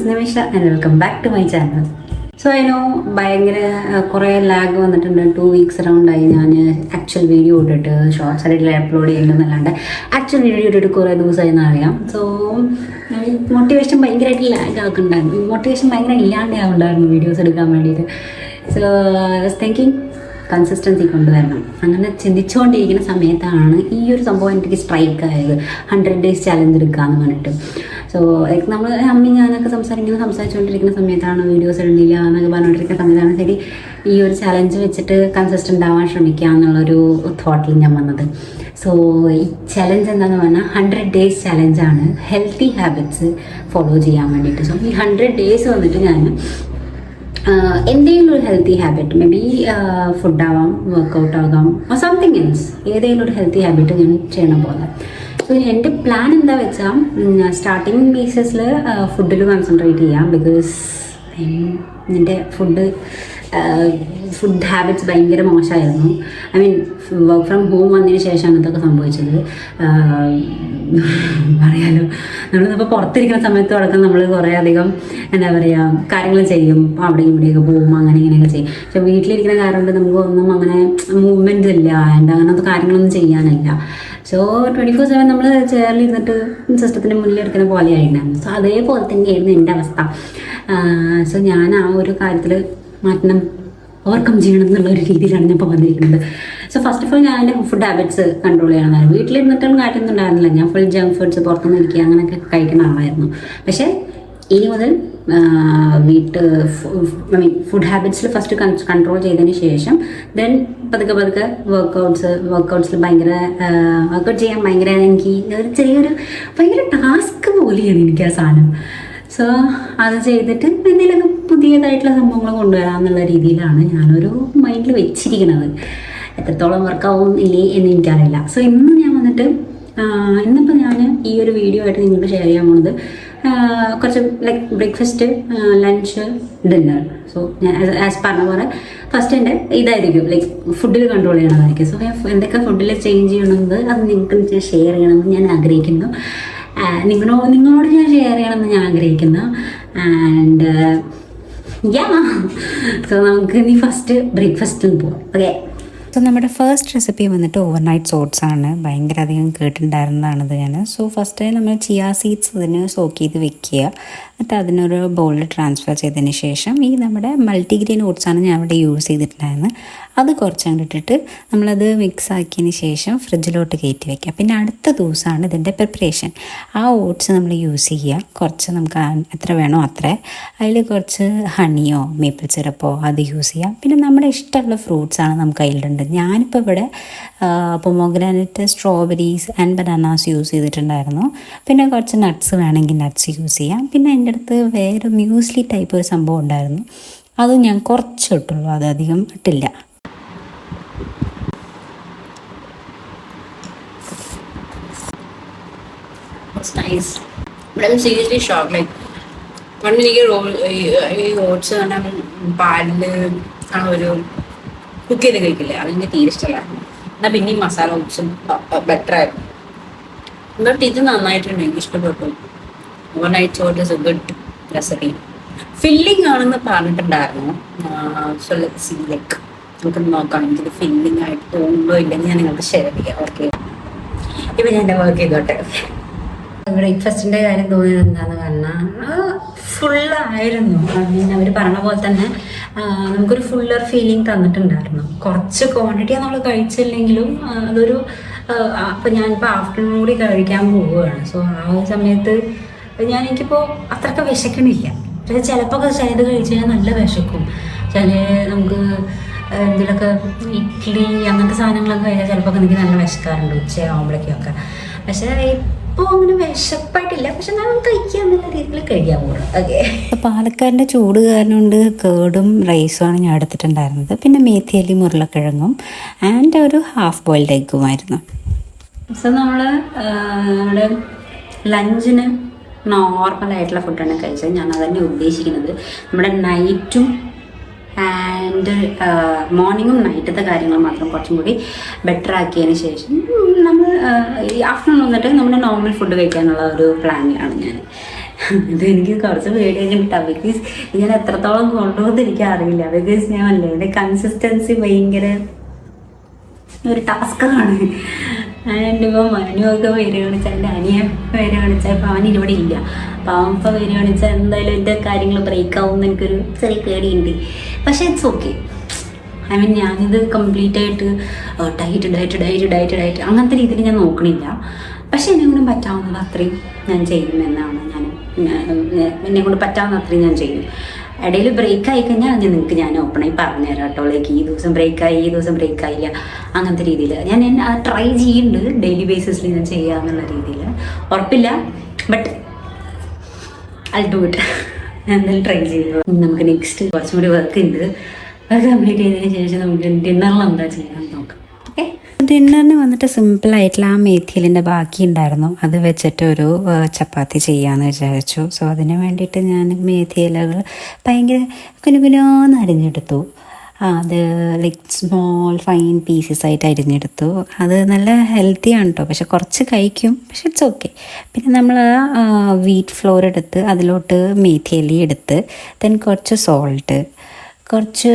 is Nimisha and welcome back to my channel. So I know ഭയങ്കര കുറേ lag വന്നിട്ടുണ്ട്. 2 weeks അറൗണ്ടായി ഞാൻ actual video ഇട്ടിട്ട് ഷോർട്സ് ആയിട്ട് അപ്ലോഡ് ചെയ്യുന്നതല്ലാണ്ട് ആക്ച്വൽ വീഡിയോ ഇട്ടിട്ട് കുറേ ദിവസമായി എന്നറിയാം. സോ മോട്ടിവേഷൻ ഭയങ്കരമായിട്ട് ലാഗ് ആക്കുന്നുണ്ടായിരുന്നു. മോട്ടിവേഷൻ ഭയങ്കര ഇല്ലാണ്ടാവുണ്ടായിരുന്നു വീഡിയോസ് എടുക്കാൻ വേണ്ടിയിട്ട്. So I was thinking consistency കൊണ്ടുവരണം. അങ്ങനെ ചിന്തിച്ചുകൊണ്ടിരിക്കുന്ന സമയത്താണ് ഈ ഒരു സംഭവം എനിക്ക് സ്ട്രൈക്ക് ആയത്, 100 days ചാലഞ്ച് എടുക്കാമെന്ന് പറഞ്ഞിട്ട്. സോ ലൈക്ക് നമ്മൾ ഞാനൊക്കെ സംസാരിച്ചുകൊണ്ടിരിക്കുന്ന സമയത്താണ് വീഡിയോസ് ഇടുന്നില്ല എന്നൊക്കെ പറഞ്ഞുകൊണ്ടിരിക്കുന്ന സമയത്താണ് ശരി ഈ ഒരു ചാലഞ്ച് വെച്ചിട്ട് കൺസിസ്റ്റൻ്റ് ആവാൻ ശ്രമിക്കുക എന്നുള്ളൊരു തോട്ടിൽ ഞാൻ വന്നത്. സോ ഈ ചലഞ്ച് എന്താണെന്ന് പറഞ്ഞാൽ 100 days ചലഞ്ചാണ്, ഹെൽത്തി ഹാബിറ്റ്സ് ഫോളോ ചെയ്യാൻ വേണ്ടിയിട്ട്. സോ ഈ 100 days വന്നിട്ട് ഞാൻ എന്തെങ്കിലും ഒരു ഹെൽത്തി ഹാബിറ്റ്, മേ ബി ഫുഡാവാം, വർക്കൗട്ട് ആകാം, സംതിങ് എൽസ്, ഏതെങ്കിലും ഒരു ഹെൽത്തി ഹാബിറ്റ് ഞാൻ ചെയ്യണം പോലെ. സോ എൻ്റെ പ്ലാൻ എന്താ വെച്ചാൽ സ്റ്റാർട്ടിങ് ബേസിസിൽ ഫുഡിൽ കോൺസെൻട്രേറ്റ് ചെയ്യാം. ബിക്കോസ് എൻ്റെ ഫുഡ് ഹാബിറ്റ്സ് ഭയങ്കര മോശമായിരുന്നു. I mean work from home വന്നതിന് ശേഷമാണ് ഇതൊക്കെ സംഭവിച്ചത്. പറയാലോ, നമ്മളിപ്പോൾ പുറത്തിരിക്കുന്ന സമയത്ത് അടക്കം നമ്മൾ കുറേ അധികം എന്താ പറയുക കാര്യങ്ങൾ ചെയ്യും, അവിടെയും ഇവിടെയൊക്കെ പോകും, അങ്ങനെ ഇങ്ങനെയൊക്കെ ചെയ്യും. പക്ഷെ വീട്ടിലിരിക്കുന്ന കാരണം കൊണ്ട് നമുക്കൊന്നും അങ്ങനെ മൂവ്മെൻറ്റ് ഇല്ല, അങ്ങനത്തെ കാര്യങ്ങളൊന്നും ചെയ്യാനില്ല. സോ 24/7 നമ്മൾ ചെയറിലിരുന്നിട്ട് സിസ്റ്റത്തിൻ്റെ മുന്നിൽ എടുക്കുന്ന പോലെ ആയിട്ടുണ്ടായിരുന്നു. സോ അതേപോലെ തന്നെയായിരുന്നു എൻ്റെ അവസ്ഥ. സോ ഞാൻ ആ ഒരു കാര്യത്തിൽ മാറ്റണം, ഓവർകം ചെയ്യണം എന്നുള്ള ഒരു രീതിയിലാണ് ഞാൻ ഇപ്പോൾ വന്നിരിക്കുന്നത്. സോ ഫസ്റ്റ് ഓഫ് ഓൾ ഞാൻ എൻ്റെ ഫുഡ് ഹാബിറ്റ്സ് കൺട്രോൾ ചെയ്യണമെന്നാണ്. വീട്ടിലിരുന്നിട്ടും കാര്യമൊന്നും ഉണ്ടായിരുന്നില്ല. ഞാൻ ഫുൾ ജങ്ക് ഫുഡ്സ് പുറത്തുനിന്ന് ഇരിക്കുക അങ്ങനെയൊക്കെ കഴിക്കുന്ന ആളായിരുന്നു. പക്ഷേ ഇനി മുതൽ ഫുഡ് ഹാബിറ്റ്സിൽ ഫസ്റ്റ് കൺട്രോൾ ചെയ്തതിന് ശേഷം ദെൻ പതുക്കെ വർക്കൗട്ട്സിൽ ഭയങ്കര വർക്കൗട്ട് ചെയ്യാൻ ഭയങ്കര എനിക്ക് ഒരു ചെറിയൊരു ഭയങ്കര ടാസ്ക് പോലെയാണ് എനിക്ക് ആ സാധനം. സോ അത് ചെയ്തിട്ട് എന്തെങ്കിലുമൊക്കെ പുതിയതായിട്ടുള്ള സംഭവങ്ങൾ കൊണ്ടുവരാമെന്നുള്ള രീതിയിലാണ് ഞാനൊരു മൈൻഡിൽ വെച്ചിരിക്കുന്നത്. എത്രത്തോളം വർക്കാവും ഇല്ലേ എന്ന് എനിക്കറിയില്ല. സോ ഇന്ന് ഞാൻ വന്നിട്ട് ഇന്നിപ്പോൾ ഞാൻ ഈ ഒരു വീഡിയോ ആയിട്ട് നിങ്ങൾക്ക് ഷെയർ ചെയ്യാൻ പോകുന്നത് കുറച്ച് like breakfast, lunch, dinner. So ഞാൻ ആസ് പറഞ്ഞ പോലെ ഫസ്റ്റ് എൻ്റെ ഇതായിരിക്കും ലൈക്ക് ഫുഡിൽ കൺട്രോൾ ചെയ്യണമായിരിക്കും. സോ എന്തൊക്കെ ഫുഡിൽ ചേഞ്ച് ചെയ്യണമെന്നത് അത് നിങ്ങൾക്ക് ഷെയർ ചെയ്യണമെന്ന് ഞാൻ ആഗ്രഹിക്കുന്നു. നിങ്ങളോട് ഞാൻ ഷെയർ ചെയ്യണമെന്ന് ഞാൻ ആഗ്രഹിക്കുന്നു. ആൻഡ് സോ നമുക്ക് ഇനി ഫസ്റ്റ് ബ്രേക്ക്ഫാസ്റ്റിൽ പോകാം. ഓക്കെ. സോ നമ്മുടെ ഫസ്റ്റ് റെസിപ്പി വന്നിട്ട് ഓവർനൈറ്റ് ഓട്സ് ആണ്. ഭയങ്കര അധികം കേട്ടിട്ടുണ്ടായിരുന്നതാണിത് ഞാൻ. സോ ഫസ്റ്റ് നമ്മൾ ചിയ സീഡ്സ് ഇതിന് സോക്ക് ചെയ്ത് വെക്കുക. എന്നിട്ട് അതിനൊരു ബൗളിൽ ട്രാൻസ്ഫർ ചെയ്തതിന് ശേഷം ഈ നമ്മുടെ മൾട്ടിഗ്രെയിൻ ഓട്സാണ് ഞാൻ ഇവിടെ യൂസ് ചെയ്തിട്ടുണ്ടായിരുന്നത്. അത് കുറച്ച് ഇട്ടിട്ട് നമ്മളത് മിക്സ് ആക്കിയതിന് ശേഷം ഫ്രിഡ്ജിലോട്ട് കയറ്റി വയ്ക്കുക. പിന്നെ അടുത്ത ദിവസമാണ് ഇതിൻ്റെ പ്രിപ്പറേഷൻ. ആ ഓട്സ് നമ്മൾ യൂസ് ചെയ്യുക. കുറച്ച് നമുക്ക് എത്ര വേണോ അത്ര, അതിൽ കുറച്ച് ഹണിയോ മേപ്പിൾ സിറപ്പോ അത് യൂസ് ചെയ്യാം. പിന്നെ നമ്മുടെ ഇഷ്ടമുള്ള ഫ്രൂട്ട്സാണ് നമുക്ക് അതിലുണ്ട്. ഞാനിപ്പോൾ ഇവിടെ pomegranate, strawberries and bananas use ചെയ്തിട്ടുണ്ടായിരുന്നു. പിന്നെ കുറച്ച് നട്ട്സ് വേണമെങ്കിൽ നട്ട്സ് യൂസ് ചെയ്യാം. പിന്നെ എൻ്റെ അടുത്ത് വേറെ മ്യൂസ്ലി ടൈപ്പ് ഒരു സംഭവം ഉണ്ടായിരുന്നു, അത് ഞാൻ കുറച്ച് ഇട്ടുള്ളൂ, അത് അധികം ഇട്ടില്ല. Nice. But seriously shock. Like പണ്ട് എനിക്ക് ഈ ഓട്സ് പറഞ്ഞാൽ പാലിൽ ആ ഒരു കുക്ക് ചെയ്ത് കഴിക്കില്ലേ, അതെനിക്ക് തീരെ ഇഷ്ടമല്ലായിരുന്നു. എന്നാൽ പിന്നെയും മസാല ഓട്സും ബെറ്റർ ആയിരുന്നു. ബട്ട് ഇത് നന്നായിട്ടുണ്ട്, എനിക്ക് ഇഷ്ടപ്പെട്ടു. Overnight oats is A good recipe. Filling ആണെന്ന് പറഞ്ഞിട്ടുണ്ടായിരുന്നു. സോ ലെറ്റ്സ് സീ, ലൈക്ക് നമുക്ക് നോക്കാം എനിക്കിത് ഫില്ലിംഗ് ആയിട്ട് തോന്നുന്നോ ഇല്ലെങ്കിൽ ഞാൻ നിങ്ങൾക്ക് ഷെയർ ചെയ്യാം. ഓക്കെ, ഇപ്പം ഞാൻ എൻ്റെ വർക്ക് ചെയ്തോട്ടെ. ബ്രേക്ക്ഫാസ്റ്റിൻ്റെ കാര്യം തോന്നിയത് എന്താണെന്ന് പറഞ്ഞാൽ ഫുള്ളായിരുന്നു. അവർ പറഞ്ഞ പോലെ തന്നെ നമുക്കൊരു ഫുള്ളർ ഫീലിംഗ് തന്നിട്ടുണ്ടായിരുന്നു. കുറച്ച് ക്വാണ്ടിറ്റി നമ്മൾ കഴിച്ചില്ലെങ്കിലും അതൊരു അപ്പം ഞാനിപ്പോൾ ആഫ്റ്റർനൂൺ കൂടി കഴിക്കാൻ പോവുകയാണ്. സോ ആ ഒരു സമയത്ത് എനിക്കിപ്പോൾ അത്രയ്ക്ക് വിശക്കണില്ല. പക്ഷേ ചിലപ്പോൾ ചിലത് കഴിച്ച് കഴിഞ്ഞാൽ നല്ല വിശക്കും. നമുക്ക് എന്തെങ്കിലുമൊക്കെ ഇഡ്ഡലി അങ്ങനത്തെ സാധനങ്ങളൊക്കെ കഴിച്ചാൽ ചിലപ്പോൾ എനിക്ക് നല്ല വിശക്കാറുണ്ട് ഉച്ചയാകുമ്പോഴേക്കൊക്കെ. പക്ഷേ ഇപ്പോൾ അങ്ങനെ വിശപ്പായിട്ടില്ല, പക്ഷെ ഞാൻ കഴിക്കാന്നുള്ള രീതിയിൽ കഴിക്കാൻ പോകണം. ഓക്കെ. പാലക്കാടിൻ്റെ ചൂട് കാരണം കൊണ്ട് കേടും റൈസുമാണ് ഞാൻ എടുത്തിട്ടുണ്ടായിരുന്നത്. പിന്നെ മേത്തിയലി, ഉരുളക്കിഴങ്ങും ആൻഡ് ഒരു ഹാഫ് ബോയിൽഡ് എഗ്ഗുമായിരുന്നു. സോ നമ്മുടെ ലഞ്ചിന് നോർമലായിട്ടുള്ള ഫുഡാണ് കഴിച്ചത്. ഞാൻ അതന്നെ ഉദ്ദേശിക്കുന്നത്. നമ്മുടെ നൈറ്റും ആൻഡ് മോർണിംഗും നൈറ്റത്തെ കാര്യങ്ങൾ മാത്രം കുറച്ചും കൂടി ബെറ്റർ ആക്കിയതിന് ശേഷം നമ്മൾ ഈ ആഫ്റ്റർനൂൺ വന്നിട്ട് നമ്മുടെ നോർമൽ ഫുഡ് കഴിക്കാനുള്ള ഒരു പ്ലാനിലാണ് ഞാൻ. ഇത് എനിക്ക് കുറച്ച് പേടിയൊക്കെ കിട്ടാം. ബിക്കോസ് ഞാൻ എത്രത്തോളം കൊണ്ടുപോകുന്നത് എനിക്ക് അറിയില്ല. ബിക്കോസ് ഞാൻ അല്ലേ എൻ്റെ കൺസിസ്റ്റൻസി ഭയങ്കര ഒരു ടാസ്ക്കാണ്. ആൻഡ് ഇപ്പോൾ മനുവൊക്കെ പേര് കാണിച്ചാൽ എൻ്റെ അനിയൻ പേര് കാണിച്ചാൽ ഇപ്പോൾ അവൻ ഇവിടെ ഇല്ല. അപ്പോൾ അവൻ ഇപ്പോൾ പേര് കാണിച്ചാൽ എന്തായാലും എൻ്റെ കാര്യങ്ങൾ ബ്രേക്ക് ആവുമെന്ന് എനിക്കൊരു ചെറിയ പേടിയുണ്ട്. പക്ഷേ ഇറ്റ്സ് ഓക്കെ. ഐ മീൻ ഞാനിത് കംപ്ലീറ്റ് ആയിട്ട് ഡയറ്റ് അങ്ങനത്തെ രീതിയിൽ ഞാൻ നോക്കണില്ല. പക്ഷെ എന്നെ കൊണ്ട് പറ്റാവുന്നത് അത്രയും ഞാൻ ചെയ്യുമെന്നാണ് എന്നെ കൊണ്ട് പറ്റാവുന്ന അത്രയും ഞാൻ ചെയ്യും. ഇടയിൽ ബ്രേക്ക് ആയി കഴിഞ്ഞാൽ അത് നിങ്ങൾക്ക് ഞാൻ ഓപ്പണായി പറഞ്ഞുതരാം കേട്ടോ. ലൈക്ക് ഈ ദിവസം ബ്രേക്കായി, ഈ ദിവസം ബ്രേക്ക് ആയില്ല, അങ്ങനത്തെ രീതിയിൽ ഞാൻ ട്രൈ ചെയ്യുന്നുണ്ട്. ഡെയിലി ബേസിസിൽ ഞാൻ ചെയ്യാന്നുള്ള രീതിയിൽ ഉറപ്പില്ല, ബട്ട് ഐ ഡു ഇറ്റ്. ഞാൻ എന്തായാലും ട്രൈ ചെയ്യുക. നമുക്ക് നെക്സ്റ്റ് കുറച്ചും കൂടി വർക്ക് ഉണ്ട്. അത് കംപ്ലീറ്റ് ചെയ്തതിന് ശേഷം നമുക്ക് ഡിന്നറിൽ എന്താ ചെയ്യാൻ നോക്കാം. ഓക്കെ, ഡിന്നറിന് വന്നിട്ട് സിമ്പിളായിട്ടുള്ള ആ മേഥിലിൻ്റെ ബാക്കി ഉണ്ടായിരുന്നു, അത് വെച്ചിട്ട് ഒരു ചപ്പാത്തി ചെയ്യാമെന്ന് വിചാരിച്ചു. സോ അതിന് വേണ്ടിയിട്ട് ഞാൻ മേഥിയിലകൾ ഭയങ്കര കുനുകുനാന്ന് അരിഞ്ഞെടുത്തു. അത് ലൈക്ക് സ്മോൾ ഫൈൻ പീസസ് ആയിട്ട് അരിഞ്ഞെടുത്തു. അത് നല്ല ഹെൽത്തിയാണ് കേട്ടോ, പക്ഷെ കുറച്ച് കഴിക്കും, പക്ഷെ ഇറ്റ്സ് ഓക്കെ. പിന്നെ നമ്മൾ വീറ്റ് ഫ്ലോർ എടുത്ത് അതിലോട്ട് മേഥിയില എടുത്ത് ദെൻ കുറച്ച് സോൾട്ട്, കുറച്ച്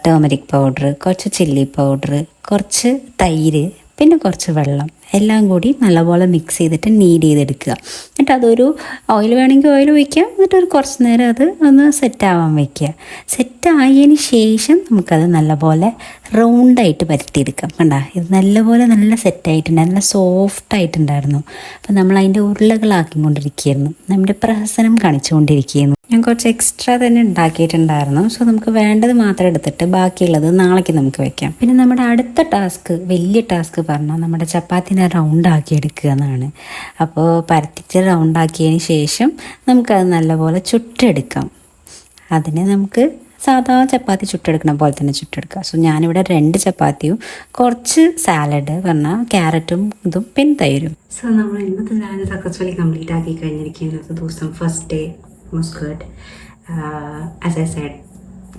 ടേമറിക് പൗഡർ, കുറച്ച് ചില്ലി പൗഡർ, കുറച്ച് തൈര്, പിന്നെ കുറച്ച് വെള്ളം എല്ലാം കൂടി നല്ലപോലെ മിക്സ് ചെയ്തിട്ട് നീഡ് ചെയ്തെടുക്കുക. എന്നിട്ട് അതൊരു ഓയിൽ വേണമെങ്കിൽ ഓയിൽ ഒഴിക്കാം. എന്നിട്ട് ഒരു കുറച്ച് നേരം അത് ഒന്ന് സെറ്റാവാൻ വയ്ക്കുക. സെറ്റായതിന് ശേഷം നമുക്കത് നല്ലപോലെ റൗണ്ടായിട്ട് പരത്തിയെടുക്കാം. കണ്ട, ഇത് നല്ലപോലെ നല്ല സെറ്റായിട്ടുണ്ട്, നല്ല സോഫ്റ്റായിട്ടുണ്ടായിരുന്നു. അപ്പം നമ്മൾ അതിൻ്റെ ഉരുളകളാക്കിക്കൊണ്ടിരിക്കുകയായിരുന്നു, നമ്മുടെ പ്രഹസനം കാണിച്ചുകൊണ്ടിരിക്കുകയായിരുന്നു. ഞാൻ കുറച്ച് എക്സ്ട്രാ തന്നെ ഉണ്ടാക്കിയിട്ടുണ്ടായിരുന്നു. സോ നമുക്ക് വേണ്ടത് മാത്രം എടുത്തിട്ട് ബാക്കിയുള്ളത് നാളേക്ക് നമുക്ക് വെക്കാം. പിന്നെ നമ്മുടെ അടുത്ത ടാസ്ക്, വലിയ ടാസ്ക് പറഞ്ഞാൽ നമ്മുടെ ചപ്പാത്തിനെ റൗണ്ടാക്കി എടുക്കുക എന്നാണ്. അപ്പോൾ പരത്തിച്ച് റൗണ്ടാക്കിയതിന് ശേഷം നമുക്കത് നല്ലപോലെ ചുട്ടെടുക്കാം. അതിന് നമുക്ക് സാധാ ചപ്പാത്തി ചുട്ടെടുക്കണ പോലെ തന്നെ ചുട്ടെടുക്കുക. സോ ഞാനിവിടെ 2 ചപ്പാത്തിയും കുറച്ച് സാലഡ് പറഞ്ഞാൽ ക്യാരറ്റും ഇതും പിന്നെ തൈരും. സോ നമ്മൾ ഇന്നത്തെ സാലഡ് സക്സസ്ഫുള്ളി കംപ്ലീറ്റ് ആക്കി കഴിഞ്ഞിരിക്കുന്നത് ദിവസം first day was good. As I said,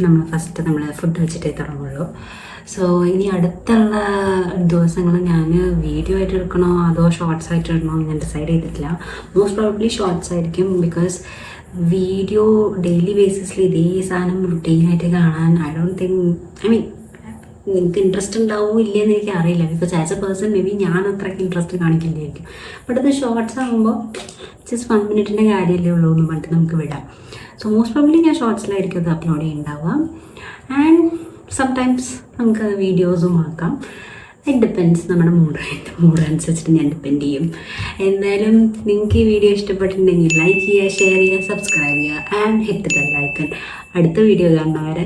നമ്മൾ ഫുഡ് വെച്ചിട്ടേ തുടങ്ങുള്ളൂ. സോ ഇനി അടുത്തുള്ള ദിവസങ്ങൾ ഞാൻ വീഡിയോ ആയിട്ട് എടുക്കണോ അതോ ഷോർട്സ് ആയിട്ട് ഇടണോ ഞാൻ ഡിസൈഡ് ചെയ്തിട്ടില്ല. മോസ്റ്റ് പ്രോബബ്ലി ഷോർട്സ് ആയിരിക്കും. ബിക്കോസ് വീഡിയോ ഡെയിലി ബേസിസിൽ ഇതേ സാധനം റുട്ടീനായിട്ട് കാണാൻ ഐ മീൻ നിങ്ങൾക്ക് ഇൻട്രസ്റ്റ് ഉണ്ടാവുമോ ഇല്ലയെന്ന് എനിക്ക് അറിയില്ല. Because as A person may be ഞാൻ അത്രയ്ക്ക് ഇൻട്രസ്റ്റ് കാണിക്കില്ലായിരിക്കും. ബട്ട് അത് ഷോർട്സ് ആകുമ്പോൾ ജസ്റ്റ് 1 മിനിറ്റിൻ്റെ കാര്യമല്ലേ ഉള്ളൂ എന്ന് പറഞ്ഞിട്ട് നമുക്ക് വിടാം. സോ മോസ്റ്റ് പ്രോബ്ലി ഞാൻ ഷോർട്സിലായിരിക്കും അത് അപ്ലോഡ് ചെയ്യുന്നുണ്ടാവുക. ആൻഡ് സംടൈംസ് നമുക്ക് വീഡിയോസും ആക്കാം. ഇറ്റ് ഡിപ്പെൻഡ്സ്, നമ്മുടെ മൂഡ് അനുസരിച്ചിട്ട് ഞാൻ ഡിപ്പെൻഡ് ചെയ്യും. എന്തായാലും നിങ്ങൾക്ക് ഈ വീഡിയോ ഇഷ്ടപ്പെട്ടിട്ടുണ്ടെങ്കിൽ ലൈക്ക് ചെയ്യുക, ഷെയർ ചെയ്യുക, സബ്സ്ക്രൈബ് ചെയ്യുക and hit the bell icon. അടുത്ത വീഡിയോ കാണുന്നവരെ